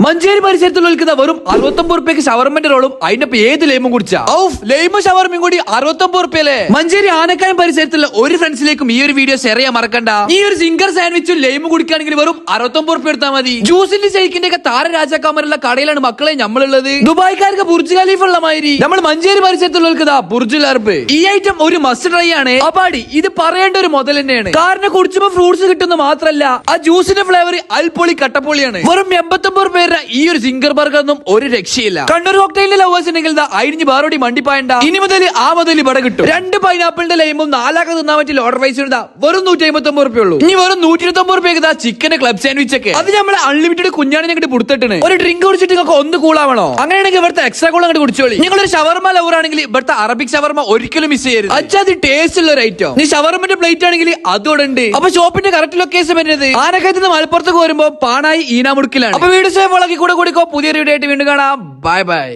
മഞ്ചേരി പരിസരത്തുള്ള വെറും 69 റുപ്യക്ക് ഷവർമന്റെ റോളും അതിന്റെ ഏത് ലൈമും കുടിച്ചാ ലൈമും ഷവർമയും കൂടി 69 റുപ്യല്ലേ. മഞ്ചേരി ആനക്കായം പരിസരത്തുള്ള ഒരു ഫ്രണ്ട്സിലേക്കും ഈ ഒരു വീഡിയോ ഷെയർ ചെയ്യാൻ മറക്കണ്ട. ഈ ഒരു സിംഗർ സാൻഡ്വിച്ചും ലൈമും കുടിക്കുകയാണെങ്കിൽ വെറും 69 റുപ്യ എടുത്താൽ മതി. ജ്യൂസിന്റെ ഷെയ്ക്കിന്റെ ഒക്കെ താര രാജാക്കാമരുള്ള കടയിലാണ് മക്കളെ നമ്മളുള്ളത്. ദുബായ്ക്കാർക്ക് ബുർജ് ഖലീഫ ഉള്ള മാതിരി നമ്മൾ മഞ്ചേരി പരിസരത്തുള്ളവർക്ക് ബുർജുൽ അർബ്. ഈ ഐറ്റം ഒരു മസ്റ്റ് ട്രൈ ആണ്. അപ്പാടി ഇത് പറയേണ്ട ഒരു മുതൽ തന്നെയാണ്. കാരണം കുടിച്ചുമ്പോ ഫ്രൂട്ട്സ് കിട്ടുന്ന മാത്രല്ല ആ ജ്യൂസിന്റെ ഫ്ലേവർ അൽപ്പൊളി കട്ടപ്പൊളിയാണ്. വെറും 89 റുപ്യ ഈ ഒരു സിംഗർ ബർഗർ ഒന്നും ഒരു രക്ഷയില്ല. കണ്ണൂർ കോക്ടെയിലിന്റെ ലവേഴ്സ് ഉണ്ടെങ്കിൽ അയിഞ്ഞ് വേറോടി മണ്ടിപ്പായണ്ട. ഇനി മുതൽ ആ മുതൽ ഇവിടെ കിട്ടും. 2 പൈനാപ്പിളിന്റെ ലൈമും 4 തിന്നാൻ പറ്റിയ ഓർഡർ പ്രൈസ് വെറും 159 റുപ്യ ഉള്ളൂ. ഇനി വെറും 129 റുപ്യക്ക് ചിക്കന്റെ ക്ലബ് സാൻഡ്വിച്ച് ഒക്കെ അത് നമ്മളെ അൺലിമിറ്റഡ് കുഞ്ഞാണിനെ അങ്ങോട്ട് പുറത്തിട്ടാണ്. ഒരു ഡ്രിങ്ക് കുടിച്ചിട്ട് നിങ്ങൾക്ക് ഒന്ന് കൂളാവണോ? അങ്ങനെയാണെങ്കിൽ ഇവിടുത്തെ എക്സ്ട്രാ കൂൾ അങ്ങോട്ട് കുടിച്ചോളി. നിങ്ങളൊരു ഷവർമ ലവർ ആണെങ്കിൽ ഇവിടുത്തെ അറബിക് ഷവർമ ഒരിക്കലും മിസ് ചെയ്യരുത്. അച്ഛാത് ടേസ്റ്റ് ഉള്ള ഒരു ഐറ്റം. നീ ഷവർമന്റെ പ്ലേറ്റ് ആണെങ്കിൽ അതോടെ ഉണ്ട്. അപ്പൊ ഷോപ്പിന്റെ കറക്റ്റ് ലൊക്കേഷൻ വരുന്നത് ആനക്കയത്ത് നിന്ന് മലപ്പുറത്തേക്ക് വരുമ്പോ പാണായി ഈനാമുടുക്കിലാണ്. അപ്പൊ വീഡിയോ സേവ് കൂടെ കൂടിക്കോ. പുതിയൊരു വീഡിയോ ആയിട്ട് വീണ്ടും കാണാം. Bye bye.